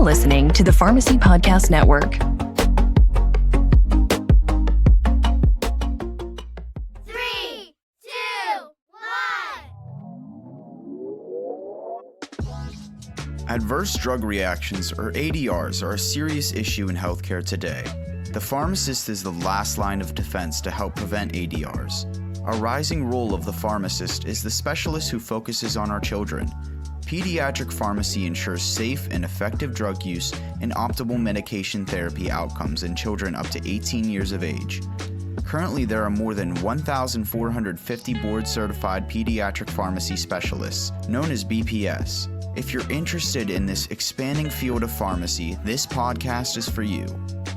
listening to the Pharmacy Podcast Network. 3, 2, 1. Adverse drug reactions, or ADRs, are a serious issue in healthcare today. The pharmacist is the last line of defense to help prevent ADRs. A rising role of the pharmacist is the specialist who focuses on our children. Pediatric pharmacy ensures safe and effective drug use and optimal medication therapy outcomes in children up to 18 years of age. Currently, there are more than 1,450 board-certified pediatric pharmacy specialists, known as BPS. If you're interested in this expanding field of pharmacy, this podcast is for you.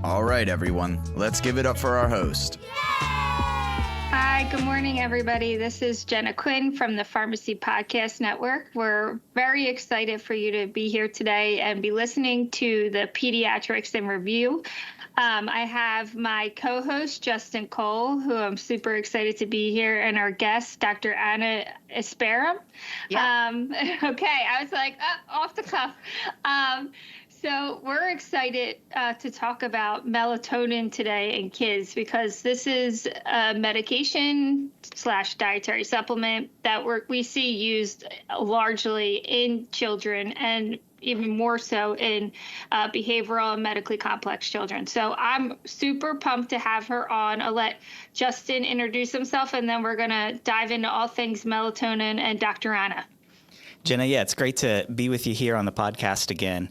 All right, everyone, let's give it up for our host. Hi, good morning, everybody. This is Jenna Quinn from the Pharmacy Podcast Network. We're very excited for you to be here today and be listening to the Pediatrics in Review. I have my co-host, Justin Cole, who I'm super excited to be here, and our guest, Dr. Anna Esparham. Yeah. Okay, I was like, off the cuff. So we're excited to talk about melatonin today in kids because this is a medication/dietary supplement that we see used largely in children and even more so in behavioral and medically complex children. So I'm super pumped to have her on. I'll let Justin introduce himself, and then we're going to dive into all things melatonin and Dr. Anna. Jenna, yeah, it's great to be with you here on the podcast again.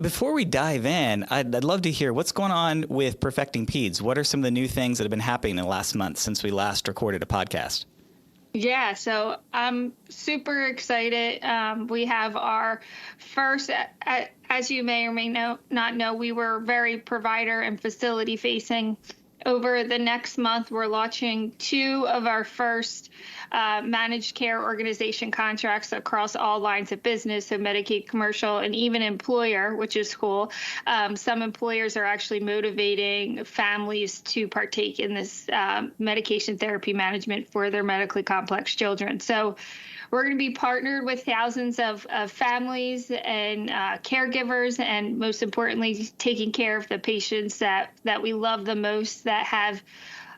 Before we dive in, I'd love to hear what's going on with Perfecting Peds. What are some of the new things that have been happening in the last month since we last recorded a podcast? Yeah, so I'm super excited. We have our first, as you may or may not know, we were very provider and facility facing. Over the next month, we're launching 2 of our first managed care organization contracts across all lines of business, so Medicaid, commercial, and even employer, which is cool. Some employers are actually motivating families to partake in this medication therapy management for their medically complex children. So we're going to be partnered with thousands of families and caregivers, and most importantly, taking care of the patients that we love the most, that have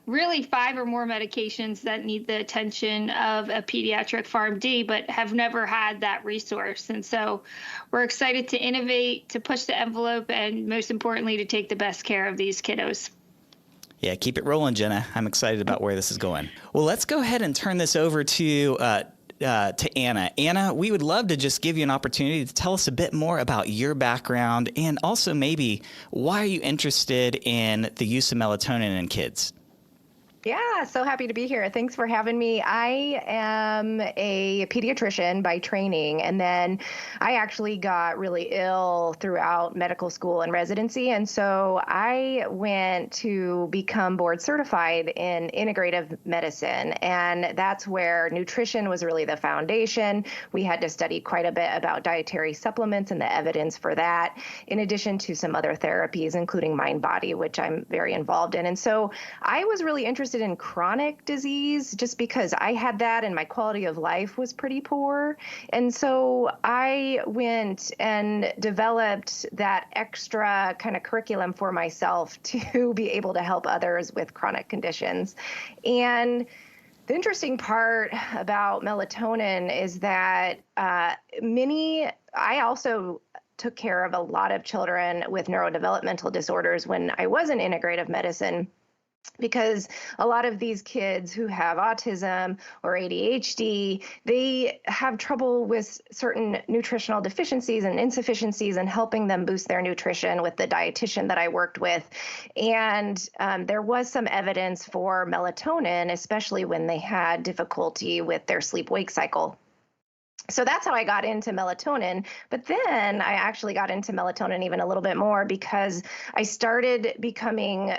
really 5 or more medications that need the attention of a pediatric PharmD, but have never had that resource. And so we're excited to innovate, to push the envelope, and most importantly, to take the best care of these kiddos. Yeah, keep it rolling, Jenna. I'm excited about where this is going. Well, let's go ahead and turn this over to Anna. Anna, we would love to just give you an opportunity to tell us a bit more about your background and also maybe why are you interested in the use of melatonin in kids? Yeah, so happy to be here. Thanks for having me. I am a pediatrician by training, and then I actually got really ill throughout medical school and residency, and so I went to become board certified in integrative medicine, and that's where nutrition was really the foundation. We had to study quite a bit about dietary supplements and the evidence for that, in addition to some other therapies, including mind-body, which I'm very involved in. And so I was really interested in chronic disease just because I had that and my quality of life was pretty poor. And so I went and developed that extra kind of curriculum for myself to be able to help others with chronic conditions. And the interesting part about melatonin is that I also took care of a lot of children with neurodevelopmental disorders when I was in integrative medicine, because a lot of these kids who have autism or ADHD, they have trouble with certain nutritional deficiencies and insufficiencies, and helping them boost their nutrition with the dietitian that I worked with. And there was some evidence for melatonin, especially when they had difficulty with their sleep-wake cycle. So that's how I got into melatonin. But then I actually got into melatonin even a little bit more because I started becoming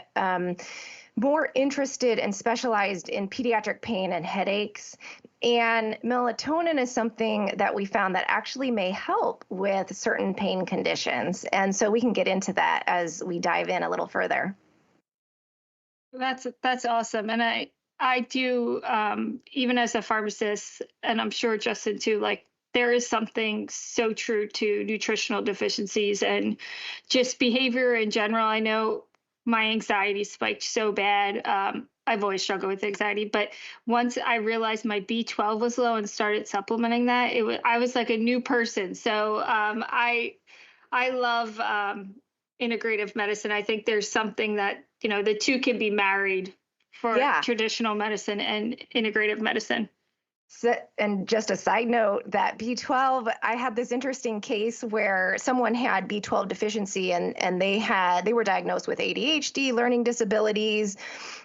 more interested and specialized in pediatric pain and headaches. And melatonin is something that we found that actually may help with certain pain conditions. And so we can get into that as we dive in a little further. That's awesome. And I do, even as a pharmacist, and I'm sure Justin too, like there is something so true to nutritional deficiencies and just behavior in general. I know my anxiety spiked so bad. I've always struggled with anxiety, but once I realized my B12 was low and started supplementing that, I was like a new person. So I love integrative medicine. I think there's something that, the two can be married for traditional medicine and integrative medicine. So, and just a side note, that B12, I had this interesting case where someone had B12 deficiency and they were diagnosed with ADHD, learning disabilities,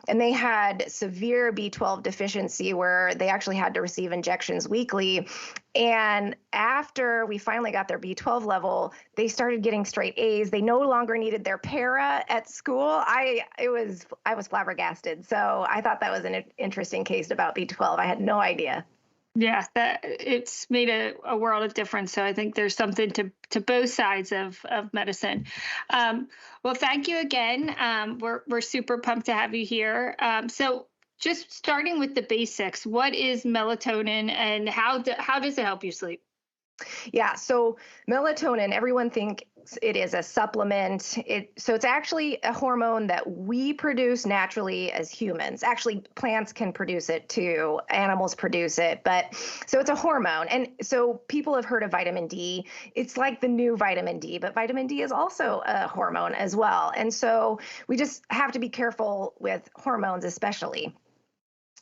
and they had severe B12 deficiency where they actually had to receive injections weekly. And after we finally got their B12 level, they started getting straight A's. They no longer needed their para at school. I was flabbergasted. So I thought that was an interesting case about B12. I had no idea. Yeah, that it's made a world of difference. So I think there's something to both sides of medicine. Well, thank you again. We're super pumped to have you here. So just starting with the basics, what is melatonin and how does it help you sleep? Yeah, so melatonin, everyone thinks it is a supplement. So it's actually a hormone that we produce naturally as humans. Actually, plants can produce it too. Animals produce it. But so it's a hormone. And so people have heard of vitamin D. It's like the new vitamin D, but vitamin D is also a hormone as well. And so we just have to be careful with hormones, especially.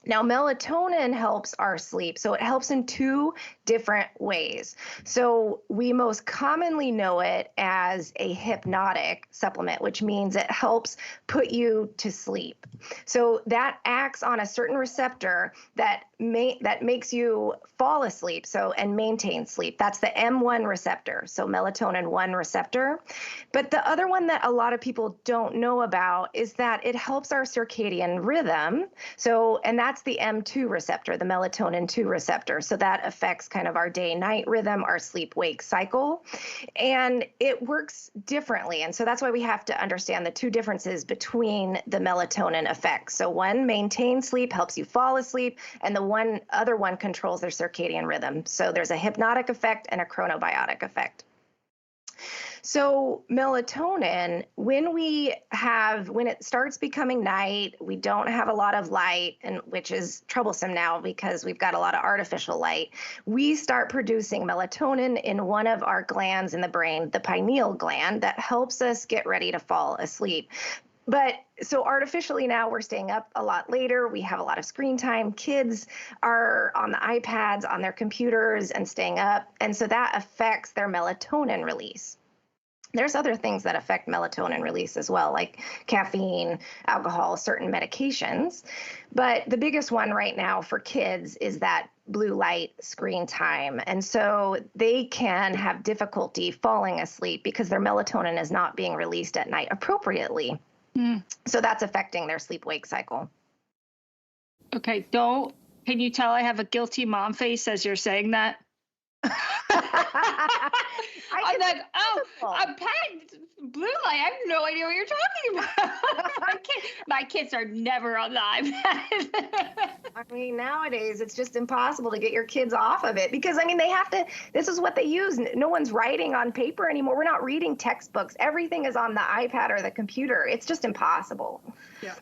Now, melatonin helps our sleep. So it helps in two different ways. So we most commonly know it as a hypnotic supplement, which means it helps put you to sleep. So that acts on a certain receptor that makes you fall asleep and maintain sleep. That's the M1 receptor, so melatonin 1 receptor. But the other one that a lot of people don't know about is that it helps our circadian rhythm. And that's the M2 receptor, the melatonin 2 receptor. So that affects kind of our day-night rhythm, our sleep-wake cycle. And it works differently. And so that's why we have to understand the two differences between the melatonin effects. So one maintains sleep, helps you fall asleep, and the other one controls their circadian rhythm. So there's a hypnotic effect and a chronobiotic effect. So melatonin, when it starts becoming night, we don't have a lot of light, and which is troublesome now because we've got a lot of artificial light. We start producing melatonin in one of our glands in the brain, the pineal gland, that helps us get ready to fall asleep. But so artificially now we're staying up a lot later. We have a lot of screen time. Kids are on the iPads, on their computers and staying up. And so that affects their melatonin release. There's other things that affect melatonin release as well, like caffeine, alcohol, certain medications. But the biggest one right now for kids is that blue light screen time. And so they can have difficulty falling asleep because their melatonin is not being released at night appropriately. So that's affecting their sleep-wake cycle. Okay, can you tell I have a guilty mom face as you're saying that? I'm like, I'm Pat, blue light. I have no idea what you're talking about. My kids are never on the iPad. I mean, nowadays it's just impossible to get your kids off of it because, they have to, this is what they use. No one's writing on paper anymore. We're not reading textbooks. Everything is on the iPad or the computer. It's just impossible. Yeah.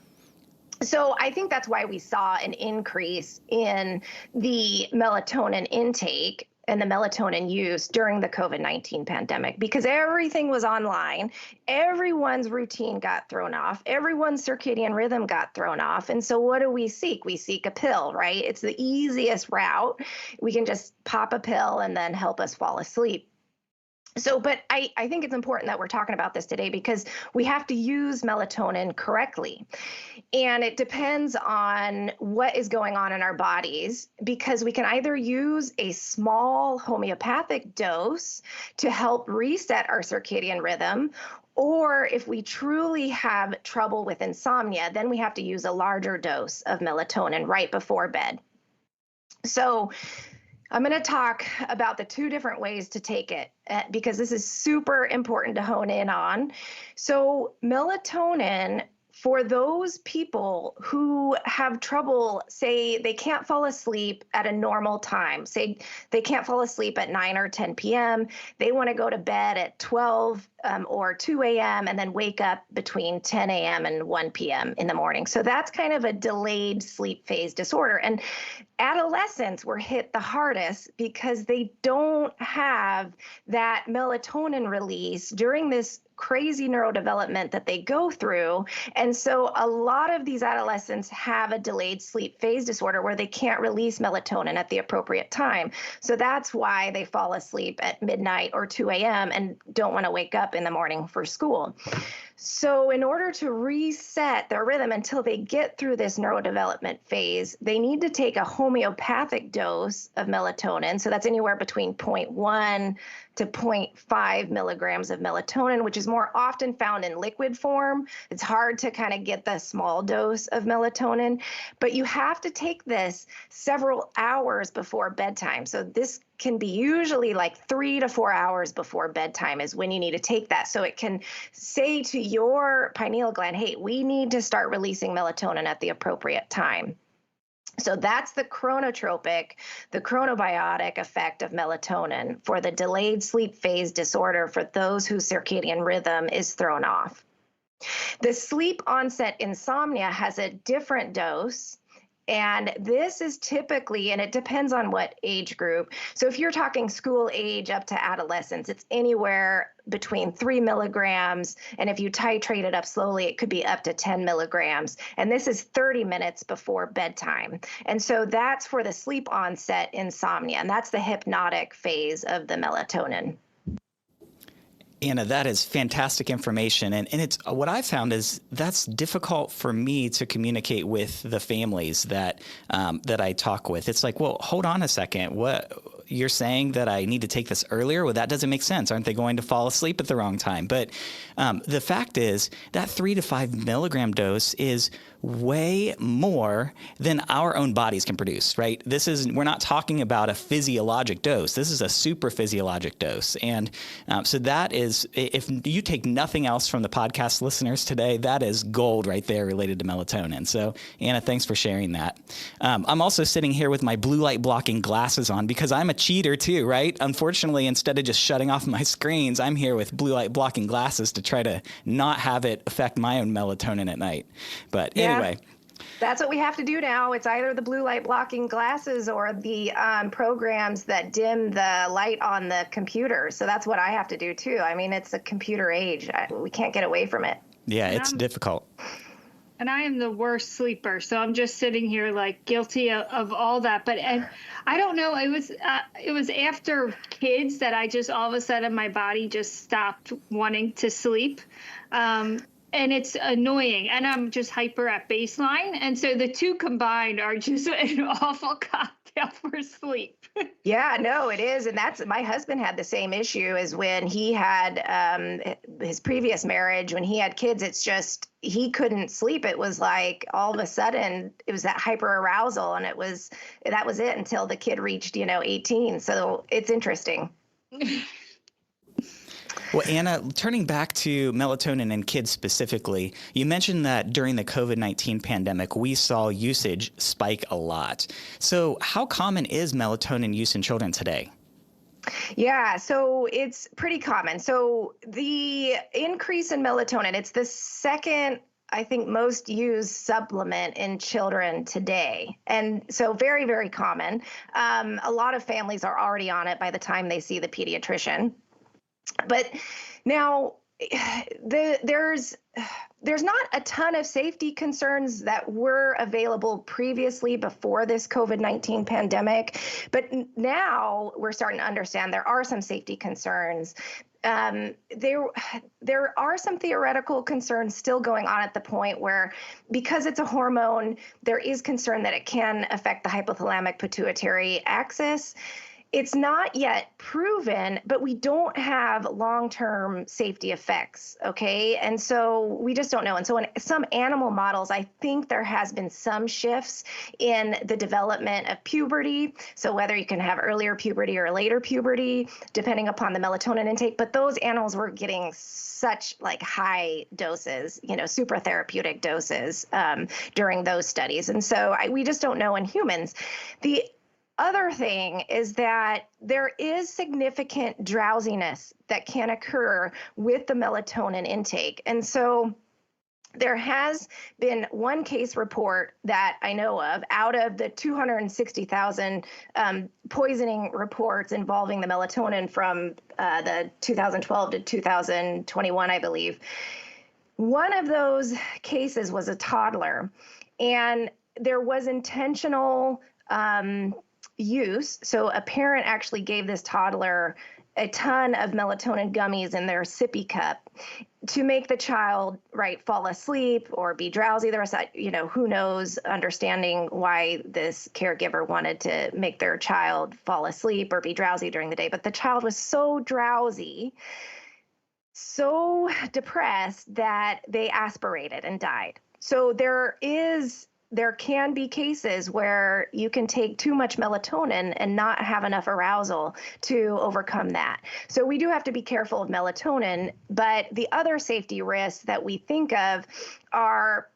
So I think that's why we saw an increase in the melatonin intake and the melatonin use during the COVID-19 pandemic because everything was online. Everyone's routine got thrown off. Everyone's circadian rhythm got thrown off. And so what do we seek? We seek a pill, right? It's the easiest route. We can just pop a pill and then help us fall asleep. So, but I think it's important that we're talking about this today because we have to use melatonin correctly. And it depends on what is going on in our bodies because we can either use a small homeopathic dose to help reset our circadian rhythm, or if we truly have trouble with insomnia, then we have to use a larger dose of melatonin right before bed. So I'm going to talk about the two different ways to take it because this is super important to hone in on. So melatonin for those people who have trouble, say they can't fall asleep at a normal time, say they can't fall asleep at 9 or 10 p.m., they want to go to bed at 12 or 2 a.m. and then wake up between 10 a.m. and 1 p.m. in the morning. So that's kind of a delayed sleep phase disorder. And adolescents were hit the hardest because they don't have that melatonin release during this crazy neurodevelopment that they go through. And so a lot of these adolescents have a delayed sleep phase disorder where they can't release melatonin at the appropriate time. So that's why they fall asleep at midnight or 2 a.m. and don't want to wake up in the morning for school. So in order to reset their rhythm until they get through this neurodevelopment phase, they need to take a homeopathic dose of melatonin. So that's anywhere between 0.1 to 0.5 milligrams of melatonin, which is more often found in liquid form. It's hard to kind of get the small dose of melatonin, but you have to take this several hours before bedtime. So this can be usually like 3 to 4 hours before bedtime is when you need to take that. So it can say to your pineal gland, hey, we need to start releasing melatonin at the appropriate time. So that's the chronotropic, the chronobiotic effect of melatonin for the delayed sleep phase disorder for those whose circadian rhythm is thrown off. The sleep onset insomnia has a different dose. And this is typically, and it depends on what age group. So if you're talking school age up to adolescence, it's anywhere between 3 milligrams. And if you titrate it up slowly, it could be up to 10 milligrams. And this is 30 minutes before bedtime. And so that's for the sleep onset insomnia. And that's the hypnotic phase of the melatonin. Anna, that is fantastic information. And it's what I found is that's difficult for me to communicate with the families that that I talk with. It's like, well, hold on a second. What you're saying that I need to take this earlier? Well, that doesn't make sense. Aren't they going to fall asleep at the wrong time? But the fact is that 3 to 5 milligram dose is way more than our own bodies can produce, right? We're not talking about a physiologic dose. This is a super physiologic dose. And so that is, if you take nothing else from the podcast listeners today, that is gold right there related to melatonin. So Anna, thanks for sharing that. I'm also sitting here with my blue light blocking glasses on because I'm a cheater too, right? Unfortunately, instead of just shutting off my screens, I'm here with blue light blocking glasses to try to not have it affect my own melatonin at night. But anyway. That's what we have to do now. It's either the blue light blocking glasses or the programs that dim the light on the computer. So that's what I have to do too. I mean, it's a computer age. We can't get away from it. Yeah, it's difficult. And I am the worst sleeper, so I'm just sitting here like guilty of all that. But I don't know. It was after kids that I just all of a sudden my body just stopped wanting to sleep. And it's annoying, and I'm just hyper at baseline. And so the two combined are just an awful cocktail for sleep. Yeah, no, it is. And my husband had the same issue as when he had his previous marriage, when he had kids, it's just, he couldn't sleep. It was like all of a sudden it was that hyper arousal, and that was it until the kid reached, 18. So it's interesting. Well, Anna, turning back to melatonin in kids specifically, you mentioned that during the COVID-19 pandemic, we saw usage spike a lot. So how common is melatonin use in children today? Yeah, so it's pretty common. So the increase in melatonin, it's the second, I think, most used supplement in children today. And so very, very common. A lot of families are already on it by the time they see the pediatrician. But now there's not a ton of safety concerns that were available previously before this COVID-19 pandemic, but now we're starting to understand there are some safety concerns. There are some theoretical concerns still going on at the point where, because it's a hormone, there is concern that it can affect the hypothalamic pituitary axis. It's not yet proven, but we don't have long-term safety effects, okay? And so we just don't know. And so in some animal models, I think there has been some shifts in the development of puberty. So whether you can have earlier puberty or later puberty, depending upon the melatonin intake, but those animals were getting such like high doses, super therapeutic doses during those studies. And so we just don't know in humans. The other thing is that there is significant drowsiness that can occur with the melatonin intake. And so there has been one case report that I know of out of the 260,000 poisoning reports involving the melatonin from the 2012 to 2021, I believe. One of those cases was a toddler, and there was intentional use. So a parent actually gave this toddler a ton of melatonin gummies in their sippy cup to make the child, fall asleep or be drowsy. There was that, who knows, understanding why this caregiver wanted to make their child fall asleep or be drowsy during the day. But the child was so drowsy, so depressed that they aspirated and died. So there can be cases where you can take too much melatonin and not have enough arousal to overcome that. So we do have to be careful of melatonin, but the other safety risks that we think of are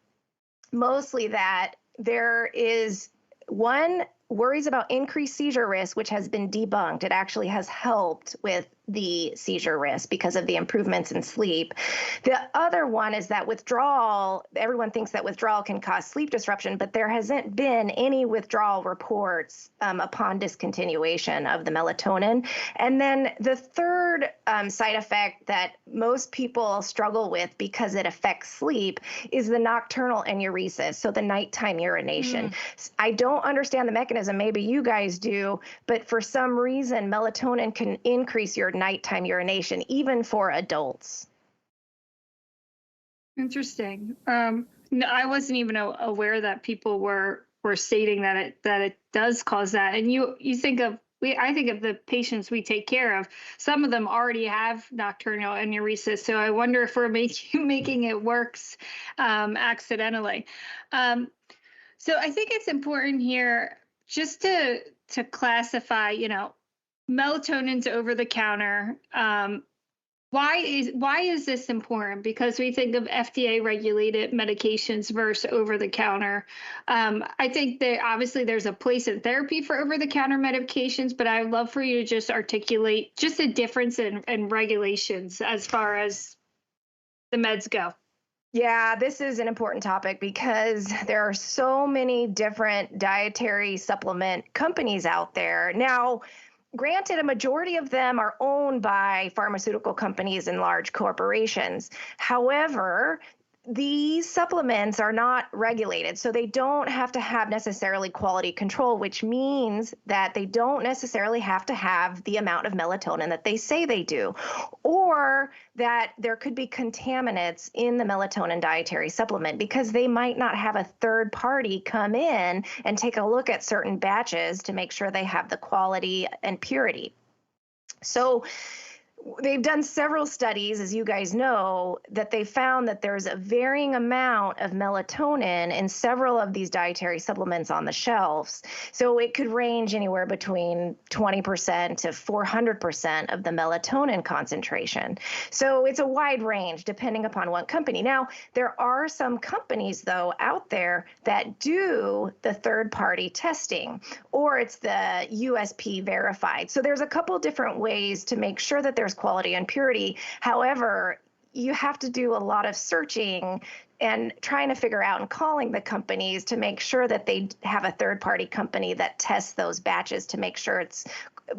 mostly that there is one, worries about increased seizure risk, which has been debunked. It actually has helped with the seizure risk because of the improvements in sleep. The other one is that withdrawal, everyone thinks that withdrawal can cause sleep disruption, but there hasn't been any withdrawal reports upon discontinuation of the melatonin. And then the third side effect that most people struggle with because it affects sleep is the nocturnal enuresis, so the nighttime urination. I don't understand the mechanism, maybe you guys do, but for some reason, melatonin can increase your nighttime urination, even for adults. Interesting. No, I wasn't even aware that people were stating that it does cause that. And you think of I think of the patients we take care of. Some of them already have nocturnal enuresis, so I wonder if we're making it worse accidentally. So I think it's important here just to classify, melatonin's over the counter. Why is this important? Because we think of FDA regulated medications versus over the counter. I think that obviously there's a place in therapy for over the counter medications, but I'd love for you to just articulate just the difference in regulations as far as the meds go. Yeah, this is an important topic because there are so many different dietary supplement companies out there. Now, granted, a majority of them are owned by pharmaceutical companies and large corporations. However, these supplements are not regulated, so they don't have to have necessarily quality control, which means that they don't necessarily have to have the amount of melatonin that they say they do, or that there could be contaminants in the melatonin dietary supplement because they might not have a third party come in and take a look at certain batches to make sure they have the quality and purity. So they've done several studies, as you guys know, that they found that there's a varying amount of melatonin in several of these dietary supplements on the shelves. So it could range anywhere between 20% to 400% of the melatonin concentration. So it's a wide range depending upon what company. Now, there are some companies, though, out there that do the third-party testing, or it's the USP verified. So there's a couple different ways to make sure that there's quality and purity. However, you have to do a lot of searching and trying to figure out and calling the companies to make sure that they have a third-party company that tests those batches to make sure it's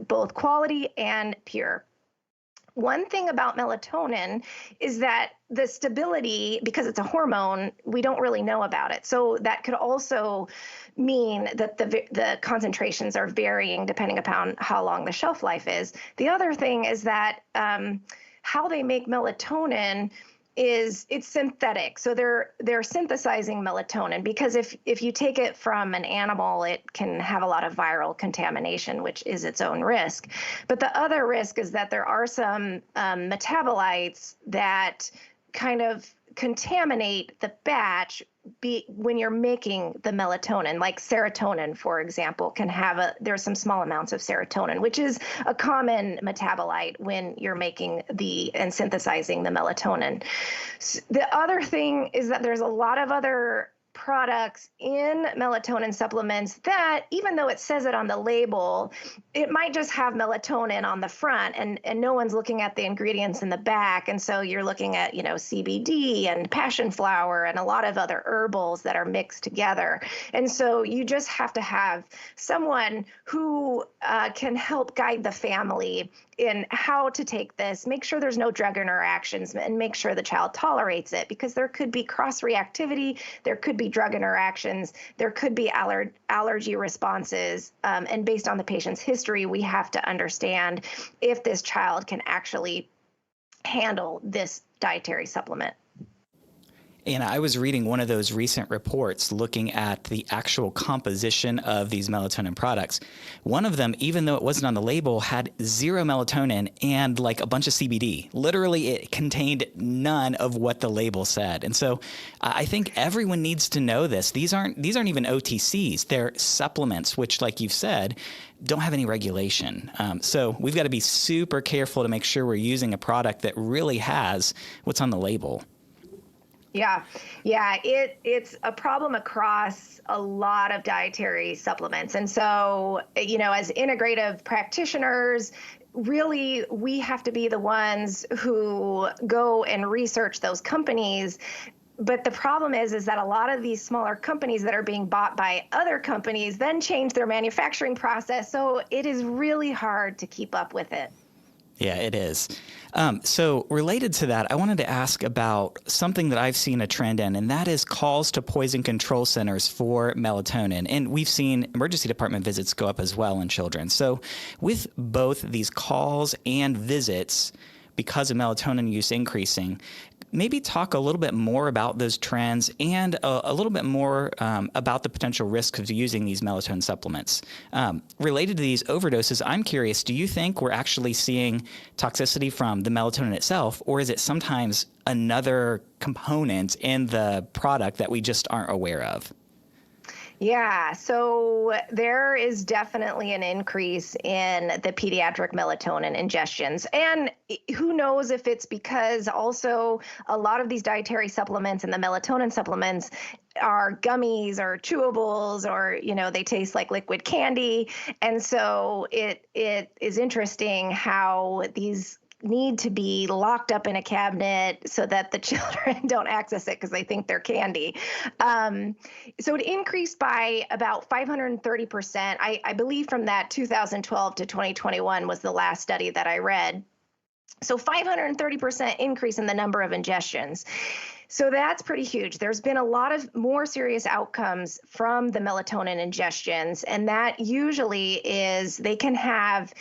both quality and pure. One thing about melatonin is that the stability, because it's a hormone, we don't really know about it. So that could also mean that the concentrations are varying depending upon how long the shelf life is. The other thing is that how they make melatonin it's synthetic. So they're synthesizing melatonin, because if you take it from an animal, it can have a lot of viral contamination, which is its own risk. But the other risk is that there are some metabolites that kind of contaminate the batch when you're making the melatonin, like serotonin, for example, there's some small amounts of serotonin, which is a common metabolite when you're making and synthesizing the melatonin. The other thing is that there's a lot of other products in melatonin supplements that, even though it says it on the label, it might just have melatonin on the front, and no one's looking at the ingredients in the back. And so you're looking at, CBD and passion flower and a lot of other herbals that are mixed together. And so you just have to have someone who can help guide the family in how to take this, make sure there's no drug interactions, and make sure the child tolerates it, because there could be cross-reactivity, there could be drug interactions, there could be allergy responses, and based on the patient's history, we have to understand if this child can actually handle this dietary supplement. And I was reading one of those recent reports looking at the actual composition of these melatonin products. One of them, even though it wasn't on the label, had 0 melatonin and like a bunch of CBD. Literally, it contained none of what the label said. And so I think everyone needs to know this. These aren't even OTCs. They're supplements, which, like you've said, don't have any regulation. So we've got to be super careful to make sure we're using a product that really has what's on the label. Yeah, it's a problem across a lot of dietary supplements. And so, as integrative practitioners, really, we have to be the ones who go and research those companies. But the problem is that a lot of these smaller companies that are being bought by other companies then change their manufacturing process. So it is really hard to keep up with it. Yeah, it is. So related to that, I wanted to ask about something that I've seen a trend in, and that is calls to poison control centers for melatonin. And we've seen emergency department visits go up as well in children. So with both these calls and visits, because of melatonin use increasing, maybe talk a little bit more about those trends and a little bit more about the potential risks of using these melatonin supplements. Related to these overdoses, I'm curious, do you think we're actually seeing toxicity from the melatonin itself, or is it sometimes another component in the product that we just aren't aware of? Yeah, so there is definitely an increase in the pediatric melatonin ingestions. And who knows if it's because also a lot of these dietary supplements and the melatonin supplements are gummies or chewables, or, they taste like liquid candy. And so it is interesting how these need to be locked up in a cabinet so that the children don't access it because they think they're candy. So it increased by about 530%. I believe from that 2012 to 2021 was the last study that I read. So 530% increase in the number of ingestions. So that's pretty huge. There's been a lot of more serious outcomes from the melatonin ingestions, and that usually is they can have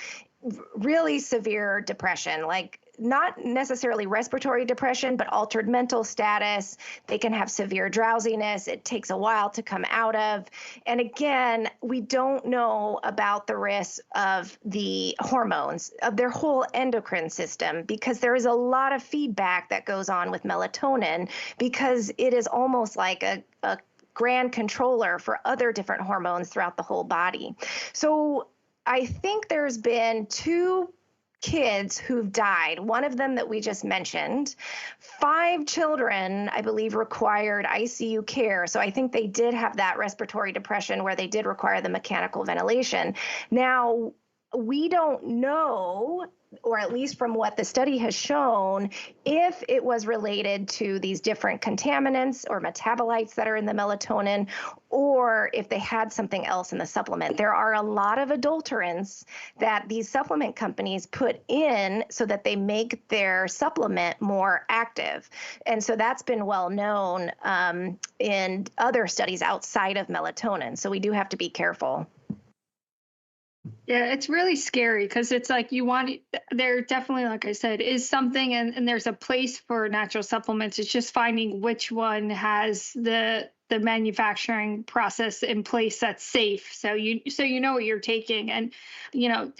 really severe depression, like not necessarily respiratory depression, but altered mental status. They can have severe drowsiness. It takes a while to come out of. And again, we don't know about the risks of the hormones, of their whole endocrine system, because there is a lot of feedback that goes on with melatonin, because it is almost like a grand controller for other different hormones throughout the whole body. So I think there's been 2 kids who've died, one of them that we just mentioned. 5 children, I believe, required ICU care. So I think they did have that respiratory depression where they did require the mechanical ventilation. Now, we don't know, or at least from what the study has shown, if it was related to these different contaminants or metabolites that are in the melatonin, or if they had something else in the supplement. There are a lot of adulterants that these supplement companies put in so that they make their supplement more active. And so that's been well known in other studies outside of melatonin. So we do have to be careful. Yeah, it's really scary because it's like you want there definitely, like I said, is something and there's a place for natural supplements. It's just finding which one has the manufacturing process in place that's safe. So you know what you're taking. And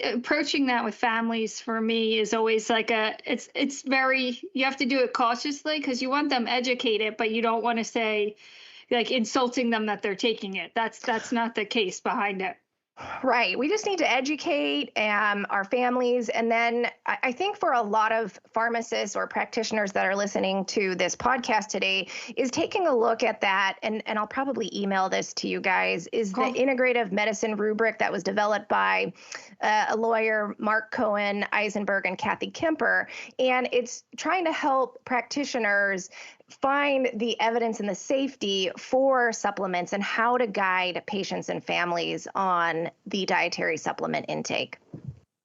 approaching that with families for me is always like it's very you have to do it cautiously because you want them educated, but you don't want to say like insulting them that they're taking it. That's not the case behind it. Right. We just need to educate our families. And then I think for a lot of pharmacists or practitioners that are listening to this podcast today is taking a look at that. And I'll probably email this to you guys is Cool. the integrative medicine rubric that was developed by a lawyer, Mark Cohen, Eisenberg, and Kathy Kemper. And it's trying to help practitioners find the evidence and the safety for supplements and how to guide patients and families on the dietary supplement intake.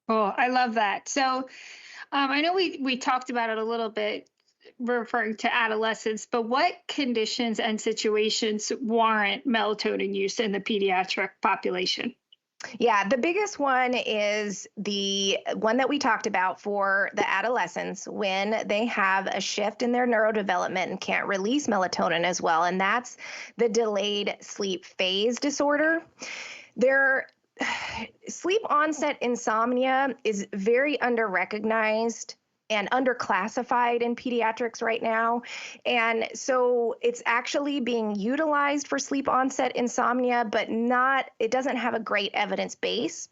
Oh, I love that. So I know we talked about it a little bit referring to adolescents, but what conditions and situations warrant melatonin use in the pediatric population? Yeah, the biggest one is the one that we talked about for the adolescents when they have a shift in their neurodevelopment and can't release melatonin as well. And that's the delayed sleep phase disorder. Their sleep onset insomnia is very underrecognized and underclassified in pediatrics right now. And so it's actually being utilized for sleep onset insomnia, but it doesn't have a great evidence base.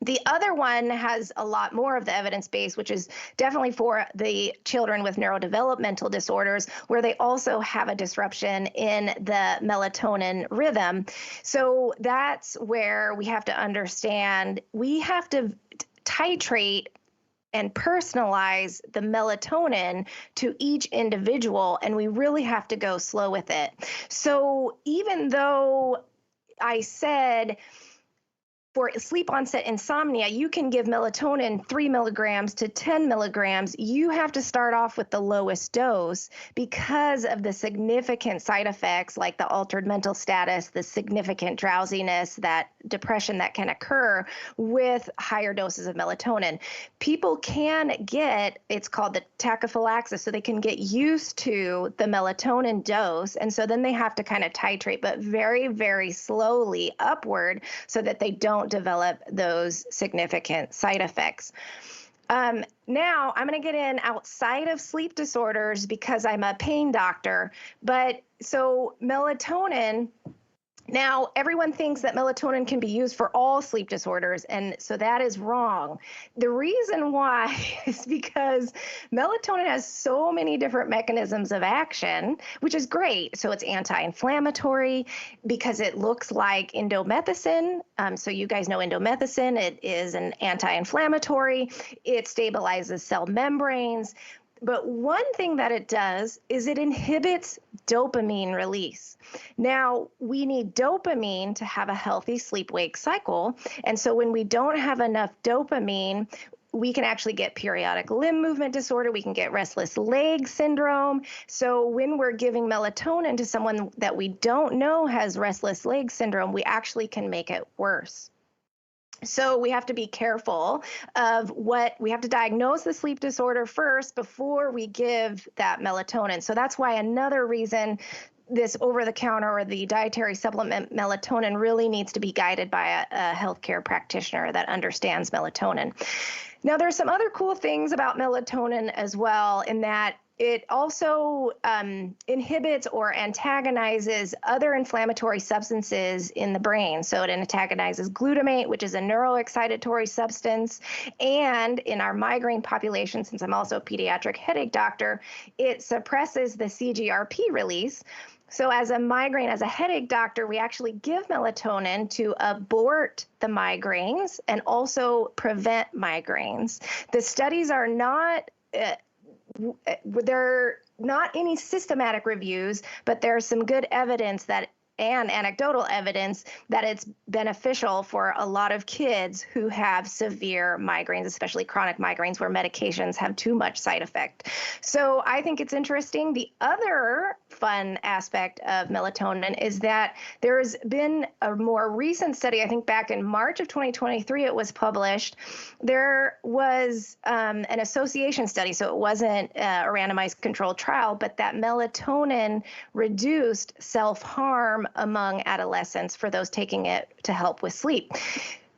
The other one has a lot more of the evidence base, which is definitely for the children with neurodevelopmental disorders, where they also have a disruption in the melatonin rhythm. So that's where we have to understand we have to titrate and personalize the melatonin to each individual, and we really have to go slow with it. So even though I said for sleep onset insomnia, you can give melatonin 3 milligrams to 10 milligrams. You have to start off with the lowest dose because of the significant side effects like the altered mental status, the significant drowsiness, that depression that can occur with higher doses of melatonin. People can get, it's called the tachyphylaxis, so they can get used to the melatonin dose. And so then they have to kind of titrate, but very, very slowly upward so that they don't develop those significant side effects. Now I'm going to get in outside of sleep disorders because I'm a pain doctor. But so melatonin, now everyone thinks that melatonin can be used for all sleep disorders, and so that is wrong. The reason why is because melatonin has so many different mechanisms of action, which is great. So it's anti-inflammatory because it looks like indomethacin. So you guys know indomethacin. It is an anti-inflammatory. It stabilizes cell membranes. But one thing that it does is it inhibits dopamine release. Now, we need dopamine to have a healthy sleep-wake cycle. And so when we don't have enough dopamine, we can actually get periodic limb movement disorder. We can get restless leg syndrome. So when we're giving melatonin to someone that we don't know has restless leg syndrome, we actually can make it worse. So we have to be careful of we have to diagnose the sleep disorder first before we give that melatonin. So that's why another reason this over-the-counter or the dietary supplement melatonin really needs to be guided by a healthcare practitioner that understands melatonin. Now, there's some other cool things about melatonin as well in that it also inhibits or antagonizes other inflammatory substances in the brain. So it antagonizes glutamate, which is a neuroexcitatory substance. And in our migraine population, since I'm also a pediatric headache doctor, it suppresses the CGRP release. So as a headache doctor, we actually give melatonin to abort the migraines and also prevent migraines. The studies are not there are not any systematic reviews, but there's some good evidence that and anecdotal evidence that it's beneficial for a lot of kids who have severe migraines, especially chronic migraines where medications have too much side effect. So I think it's interesting. The other fun aspect of melatonin is that there's been a more recent study, I think back in March of 2023, it was published. There was an association study, so it wasn't a randomized controlled trial, but that melatonin reduced self-harm among adolescents for those taking it to help with sleep.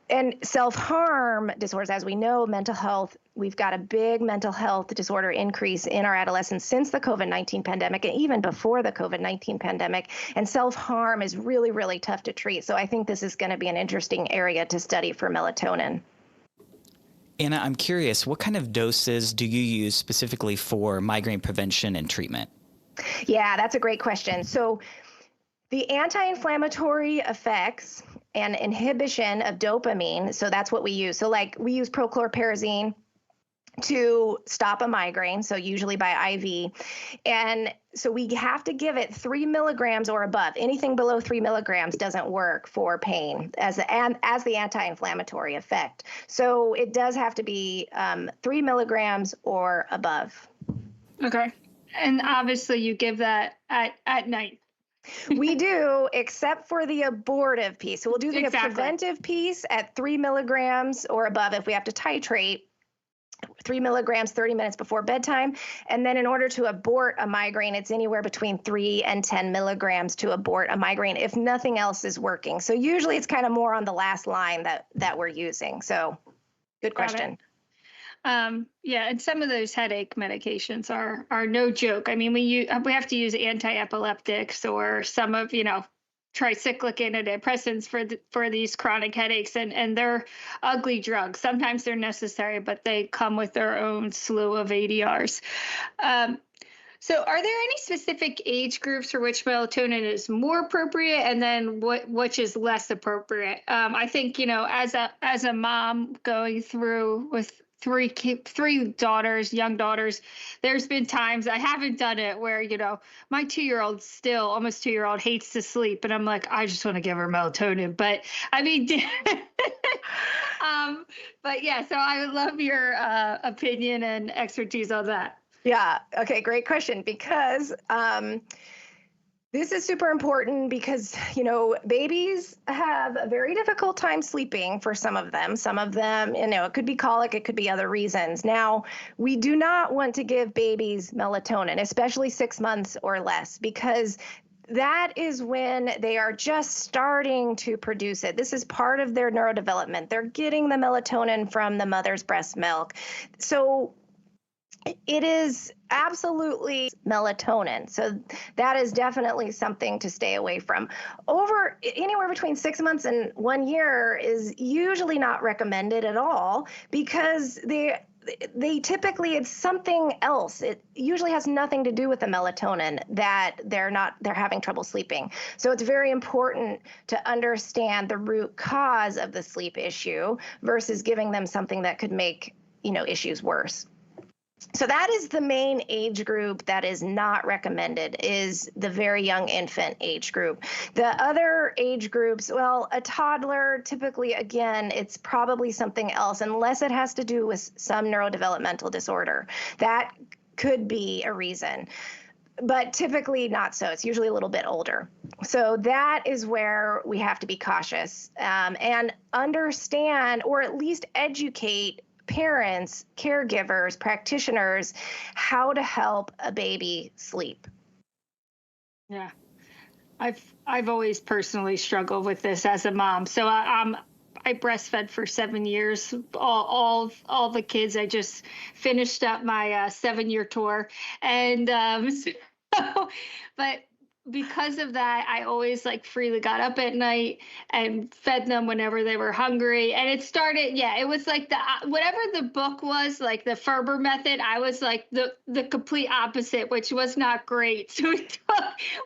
And self-harm disorders, as we know, mental health, we've got a big mental health disorder increase in our adolescents since the COVID-19 pandemic and even before the COVID-19 pandemic. And self-harm is really, really tough to treat. So I think this is going to be an interesting area to study for melatonin. Anna, I'm curious, what kind of doses do you use specifically for migraine prevention and treatment? Yeah, that's a great question. So the anti-inflammatory effects and inhibition of dopamine, so that's what we use. So like we use prochlorperazine to stop a migraine, so usually by IV. And so we have to give it 3 milligrams or above. Anything below 3 milligrams doesn't work for pain as the anti-inflammatory effect. So it does have to be 3 milligrams or above. Okay. And obviously you give that at night. We do, except for the abortive piece. So we'll do the preventive piece at 3 milligrams or above if we have to titrate. 3 milligrams 30 minutes before bedtime. And then in order to abort a migraine, it's anywhere between 3 and 10 milligrams to abort a migraine if nothing else is working. So usually it's kind of more on the last line that we're using. So good question. Yeah, and some of those headache medications are no joke. I mean, we have to use anti-epileptics or some of, tricyclic antidepressants for these chronic headaches, and they're ugly drugs. Sometimes they're necessary, but they come with their own slew of ADRs. So are there any specific age groups for which melatonin is more appropriate, and then which is less appropriate? I think, as a mom going through with three daughters, young daughters, there's been times I haven't done it where, my 2-year-old still, almost 2-year-old, hates to sleep. And I'm like, I just want to give her melatonin. But I mean, but yeah, so I would love your opinion and expertise on that. Yeah. Okay. Great question, because this is super important because, babies have a very difficult time sleeping for some of them. Some of them, it could be colic, it could be other reasons. Now, we do not want to give babies melatonin, especially 6 months or less, because that is when they are just starting to produce it. This is part of their neurodevelopment. They're getting the melatonin from the mother's breast milk. So it is absolutely melatonin. So that is definitely something to stay away from. Anywhere between 6 months and 1 year is usually not recommended at all, because they typically, it's something else. It usually has nothing to do with the melatonin that they're having trouble sleeping. So it's very important to understand the root cause of the sleep issue versus giving them something that could make, issues worse. So that is the main age group that is not recommended, is the very young infant age group. The other age groups, well, a toddler, typically, again, it's probably something else, unless it has to do with some neurodevelopmental disorder. That could be a reason, but typically not so. It's usually a little bit older. So that is where we have to be cautious and understand, or at least educate parents, caregivers, practitioners, how to help a baby sleep. Yeah. I've always personally struggled with this as a mom. So I breastfed for 7 years, all the kids. I just finished up my 7-year tour. And but because of that, I always freely got up at night and fed them whenever they were hungry. And it started, it was like whatever the book was, like the Ferber method, I was like the complete opposite, which was not great. So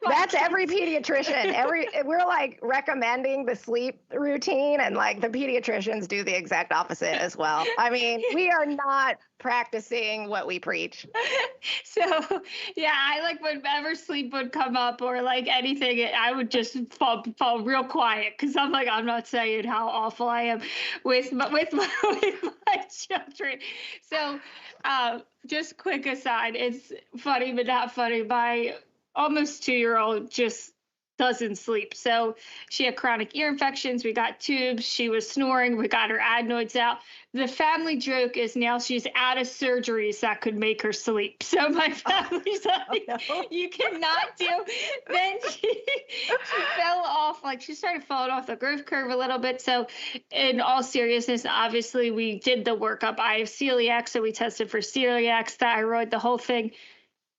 That's every pediatrician. We're like recommending the sleep routine, and like the pediatricians do the exact opposite as well. I mean, we are not practicing what we preach. So yeah, I like whenever sleep would come up or like anything, I would just fall real quiet because I'm like, I'm not saying how awful I am with with my children. So just quick aside, it's funny but not funny. My almost 2-year-old just doesn't sleep. So she had chronic ear infections. We got tubes. She was snoring. We got her adenoids out. The family joke is now she's out of surgeries that could make her sleep. So my family's like, you cannot do. Then she fell off. Like she started falling off the growth curve a little bit. So in all seriousness, obviously we did the workup. I have celiac, so we tested for celiac, thyroid, the whole thing.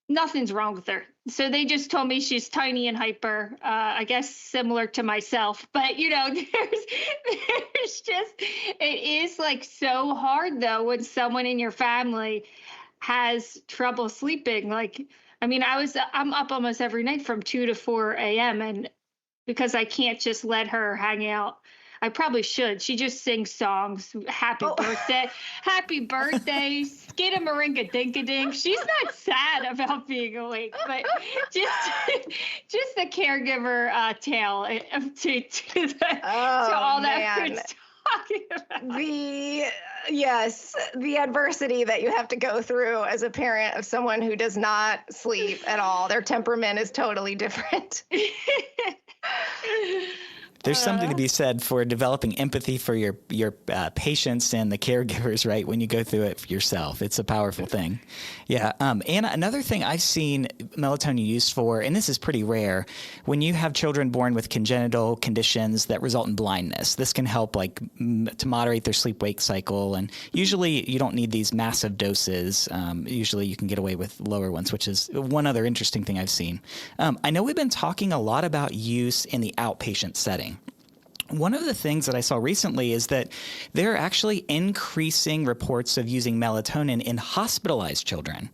Nothing's wrong with her. So they just told me she's tiny and hyper, I guess similar to myself. But, there's just, it is like so hard though when someone in your family has trouble sleeping. Like, I mean, I'm up almost every night from 2 to 4 a.m. And because I can't just let her hang out. I probably should. She just sings songs. Happy birthday. Happy birthday. Skidamaringa dinka-ding. She's not sad about being awake, but just the caregiver tale to all that man. we're talking about. The adversity that you have to go through as a parent of someone who does not sleep at all. Their temperament is totally different. There's something to be said for developing empathy for your patients and the caregivers, right? When you go through it for yourself, it's a powerful thing. Yeah. Anna, another thing I've seen melatonin used for, and this is pretty rare, when you have children born with congenital conditions that result in blindness, this can help to moderate their sleep-wake cycle. And usually you don't need these massive doses. Usually you can get away with lower ones, which is one other interesting thing I've seen. I know we've been talking a lot about use in the outpatient setting. One of the things that I saw recently is that there are actually increasing reports of using melatonin in hospitalized children.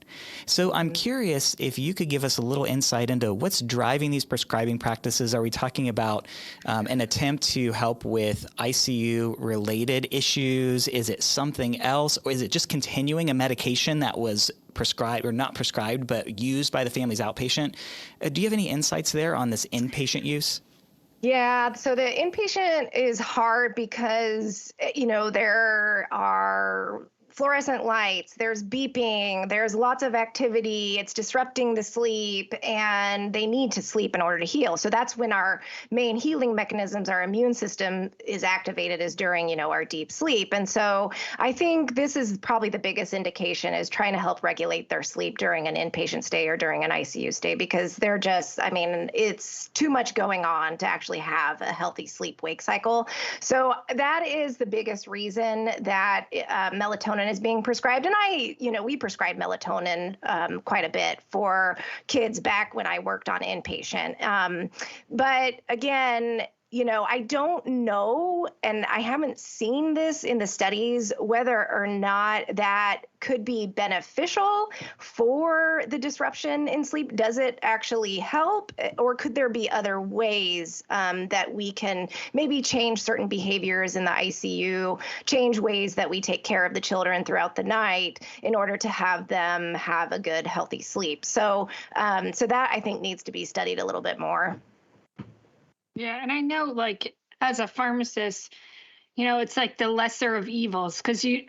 So I'm curious if you could give us a little insight into what's driving these prescribing practices. Are we talking about an attempt to help with ICU-related issues? Is it something else? Or is it just continuing a medication that was prescribed or not prescribed but used by the family's outpatient? Do you have any insights there on this inpatient use? Yeah, so the inpatient is hard because, there are fluorescent lights, there's beeping, there's lots of activity, it's disrupting the sleep, and they need to sleep in order to heal. So that's when our main healing mechanisms, our immune system is activated is during, our deep sleep. And so I think this is probably the biggest indication is trying to help regulate their sleep during an inpatient stay or during an ICU stay, because they're just, it's too much going on to actually have a healthy sleep-wake cycle. So that is the biggest reason that melatonin is being prescribed. And we prescribed melatonin quite a bit for kids back when I worked on inpatient. But again, I don't know, and I haven't seen this in the studies, whether or not that could be beneficial for the disruption in sleep. Does it actually help? Or could there be other ways that we can maybe change certain behaviors in the ICU, change ways that we take care of the children throughout the night in order to have them have a good, healthy sleep? So that I think needs to be studied a little bit more. Yeah, and I know, as a pharmacist, it's like the lesser of evils because a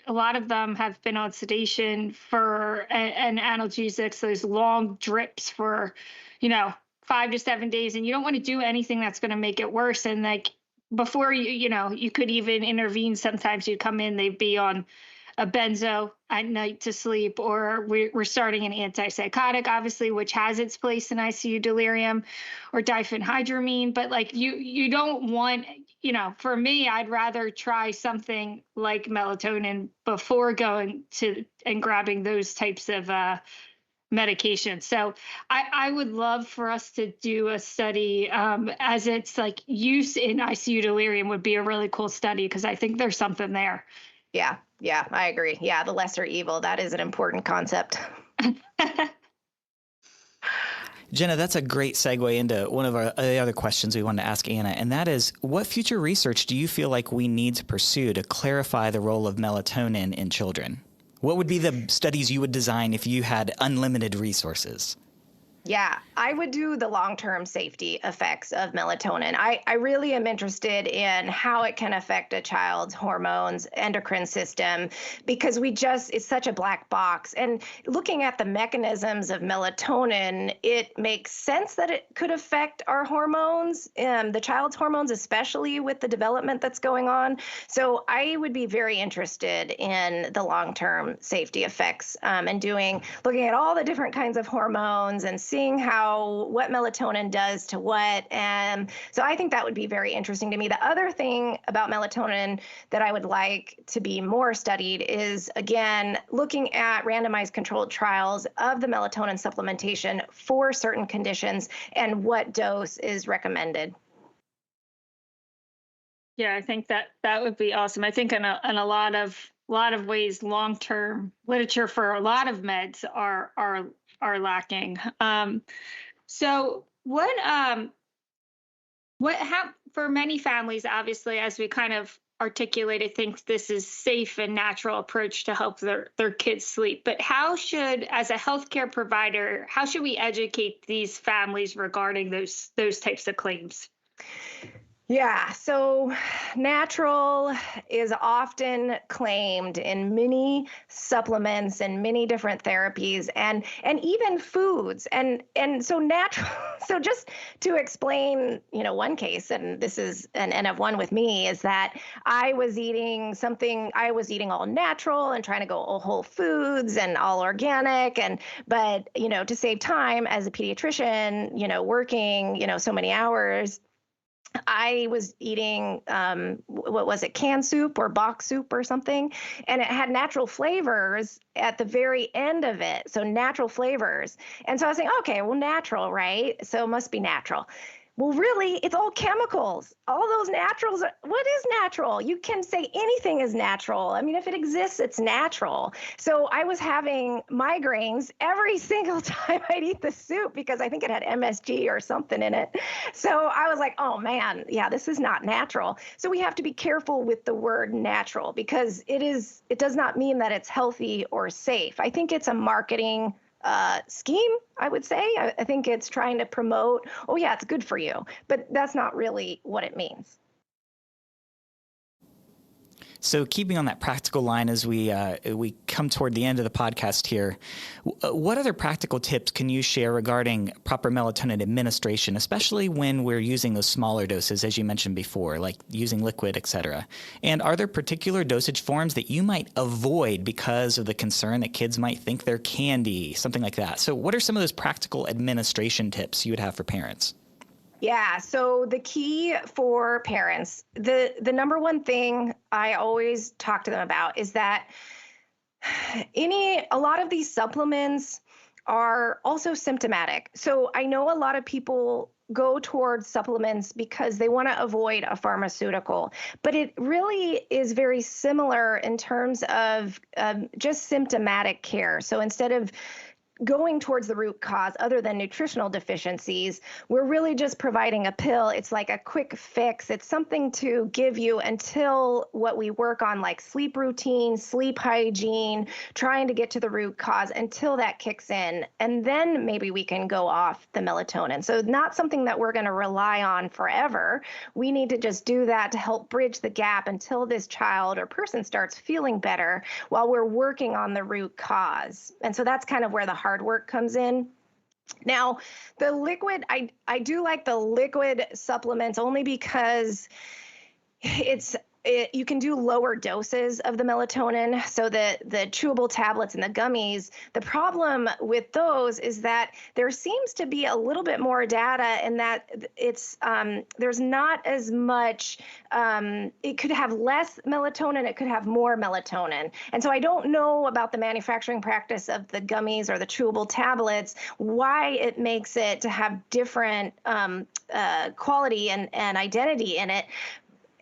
lot of them have been on sedation and analgesics, those long drips for, 5 to 7 days, and you don't want to do anything that's going to make it worse. And before you could even intervene, sometimes you come in, they'd be on a benzo at night to sleep, or we're starting an antipsychotic, obviously, which has its place in ICU delirium, or diphenhydramine. But you don't want, for me, I'd rather try something like melatonin before going to and grabbing those types of medications. So I would love for us to do a study as it's use in ICU delirium would be a really cool study because I think there's something there. Yeah, I agree. Yeah, the lesser evil, that is an important concept. Jenna, that's a great segue into one of the other questions we wanted to ask Anna, and that is, what future research do you feel like we need to pursue to clarify the role of melatonin in children? What would be the studies you would design if you had unlimited resources? Yeah, I would do the long-term safety effects of melatonin. I really am interested in how it can affect a child's hormones, endocrine system, because it's such a black box. And looking at the mechanisms of melatonin, it makes sense that it could affect our hormones, the child's hormones, especially with the development that's going on. So I would be very interested in the long-term safety effects and looking at all the different kinds of hormones and seeing what melatonin does to what. And so I think that would be very interesting to me. The other thing about melatonin that I would like to be more studied is, again, looking at randomized controlled trials of the melatonin supplementation for certain conditions and what dose is recommended. Yeah, I think that would be awesome. I think in a lot of ways, long-term literature for a lot of meds are lacking. So how for many families, obviously, as we kind of articulated, think this is safe and natural approach to help their kids sleep. But as a healthcare provider, how should we educate these families regarding those types of claims? Yeah, so natural is often claimed in many supplements and many different therapies and even foods. And so natural, so just to explain, one case, and this is an N of one with me, is that I was eating all natural and trying to go all whole foods and all organic. But to save time as a pediatrician, working, so many hours, I was eating, what was it, canned soup or box soup or something, and it had natural flavors at the very end of it. So natural flavors. And so I was saying, okay, well, natural, right? So it must be natural. Well, really, it's all chemicals. All those naturals. What is natural? You can say anything is natural. I mean, if it exists, it's natural. So I was having migraines every single time I'd eat the soup because I think it had MSG or something in it. So I was like, oh, man, yeah, this is not natural. So we have to be careful with the word natural because it does not mean that it's healthy or safe. I think it's a marketing scheme, I would say. I think it's trying to promote, oh yeah, it's good for you, but that's not really what it means. So keeping on that practical line as we come toward the end of the podcast here, what other practical tips can you share regarding proper melatonin administration, especially when we're using those smaller doses, as you mentioned before, like using liquid, et cetera? And are there particular dosage forms that you might avoid because of the concern that kids might think they're candy, something like that? So what are some of those practical administration tips you would have for parents? Yeah, so the key for parents, the number one thing I always talk to them about is that a lot of these supplements are also symptomatic. So I know a lot of people go towards supplements because they want to avoid a pharmaceutical, but it really is very similar in terms of just symptomatic care. So instead of going towards the root cause other than nutritional deficiencies, we're really just providing a pill. It's like a quick fix. It's something to give you until what we work on, like sleep routine, sleep hygiene, trying to get to the root cause until that kicks in. And then maybe we can go off the melatonin. So not something that we're going to rely on forever. We need to just do that to help bridge the gap until this child or person starts feeling better while we're working on the root cause. And so that's kind of where the hard work comes in. Now, the liquid, I do like the liquid supplements only because you can do lower doses of the melatonin. So the chewable tablets and the gummies, the problem with those is that there seems to be a little bit more data in that there's not as much, it could have less melatonin, it could have more melatonin. And so I don't know about the manufacturing practice of the gummies or the chewable tablets, why it makes it to have different quality and identity in it.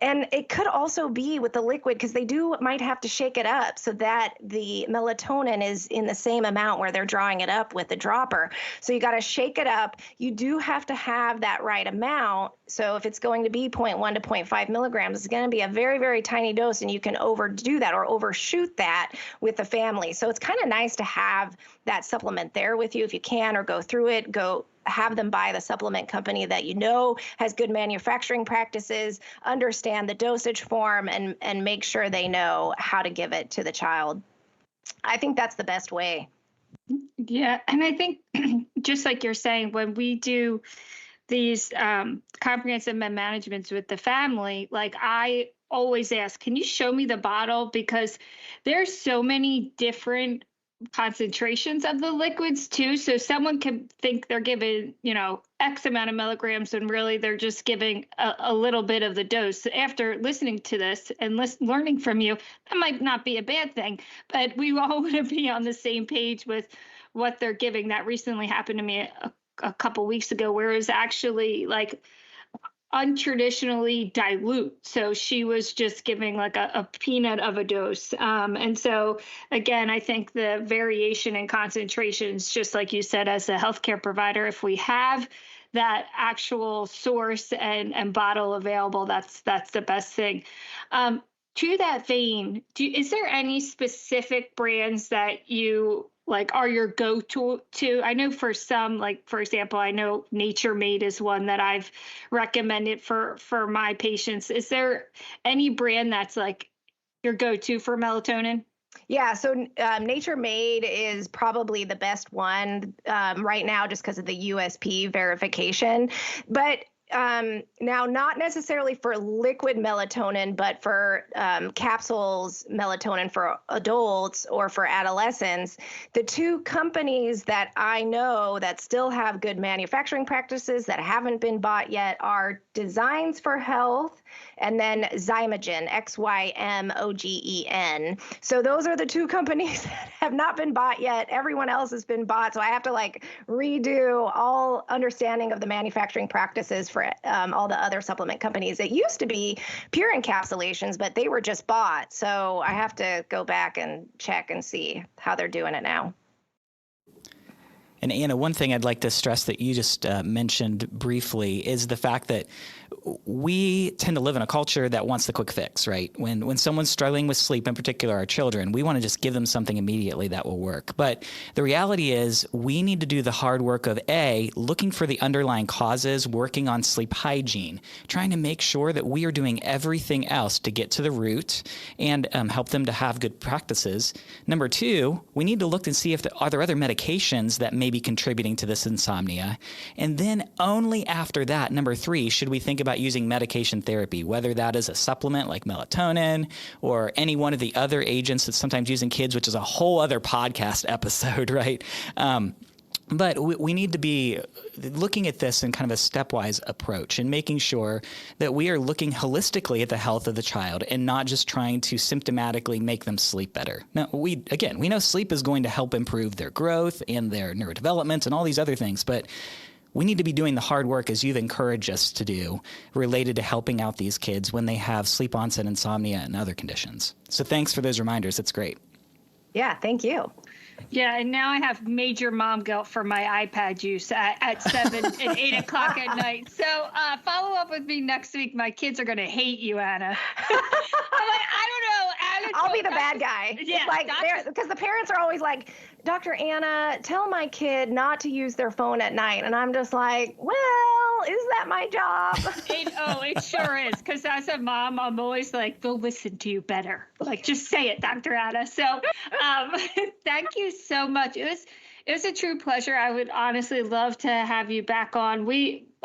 And it could also be with the liquid because they might have to shake it up so that the melatonin is in the same amount where they're drawing it up with the dropper. So you got to shake it up. You do have to have that right amount. So if it's going to be 0.1 to 0.5 milligrams, it's going to be a very, very tiny dose, and you can overdo that or overshoot that with the family. So it's kind of nice to have that supplement there with you if you can, or go through it, have them buy the supplement company that you know has good manufacturing practices, understand the dosage form, and make sure they know how to give it to the child. I think that's the best way. Yeah. And I think just like you're saying, when we do these comprehensive med managements with the family, like I always ask, can you show me the bottle? Because there's so many different concentrations of the liquids too. So someone can think they're giving, X amount of milligrams, and really they're just giving a little bit of the dose. After listening to this and learning from you, that might not be a bad thing, but we all want to be on the same page with what they're giving. That recently happened to me a couple weeks ago, where it was actually like untraditionally dilute. So she was just giving like a peanut of a dose. And so again, I think the variation in concentrations, just like you said, as a healthcare provider, if we have that actual source and bottle available, that's the best thing. To that vein, is there any specific brands that you like are your go-to? I know for some, like for example, I know Nature Made is one that I've recommended for my patients. Is there any brand that's like your go-to for melatonin? Yeah, so Nature Made is probably the best one right now, just because of the USP verification. But now, not necessarily for liquid melatonin, but for capsules melatonin for adults or for adolescents, the two companies that I know that still have good manufacturing practices that haven't been bought yet are Designs for Health and then Zymogen, Xymogen. So those are the two companies that have not been bought yet. Everyone else has been bought. So I have to redo all understanding of the manufacturing practices for all the other supplement companies. It used to be pure encapsulations, but they were just bought. So I have to go back and check and see how they're doing it now. And Anna, one thing I'd like to stress that you just mentioned briefly is the fact that we tend to live in a culture that wants the quick fix, right? When someone's struggling with sleep, in particular our children, we want to just give them something immediately that will work. But the reality is we need to do the hard work of looking for the underlying causes, working on sleep hygiene, trying to make sure that we are doing everything else to get to the root and help them to have good practices. Number two, we need to look and see if are there other medications that may be contributing to this insomnia. And then only after that, number three, should we think about using medication therapy, whether that is a supplement like melatonin or any one of the other agents that's sometimes used in kids, which is a whole other podcast episode, right? But we need to be looking at this in kind of a stepwise approach and making sure that we are looking holistically at the health of the child and not just trying to symptomatically make them sleep better. Now, we know sleep is going to help improve their growth and their neurodevelopment and all these other things, but we need to be doing the hard work, as you've encouraged us to do, related to helping out these kids when they have sleep onset insomnia and other conditions. So thanks for those reminders. That's great. Yeah, thank you. Yeah, and now I have major mom guilt for my iPad use at 7 and 8 o'clock at night. So follow up with me next week. My kids are going to hate you, Anna. I'm like, I don't know. Anna, I'll be the bad guy. Yeah, because the parents are always like, Dr. Anna, tell my kid not to use their phone at night. And I'm just like, well, is that my job? It sure is. Because as a mom, I'm always like, they'll listen to you better. Like, just say it, Dr. Anna. So thank you so much. It was a true pleasure. I would honestly love to have you back on.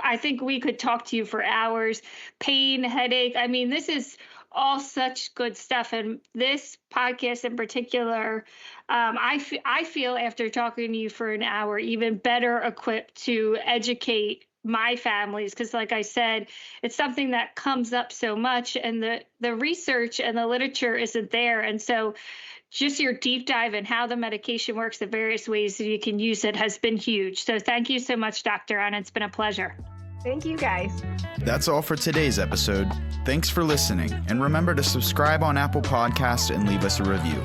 I think we could talk to you for hours. Pain, headache. I mean, this is all such good stuff. And this podcast in particular, I feel after talking to you for an hour, even better equipped to educate my families, because like I said, it's something that comes up so much, and the research and the literature isn't there. And so just your deep dive in how the medication works, the various ways that you can use it, has been huge. So thank you so much, Dr. Anna. It's been a pleasure. Thank you, guys. That's all for today's episode. Thanks for listening, and remember to subscribe on Apple Podcasts and leave us a review.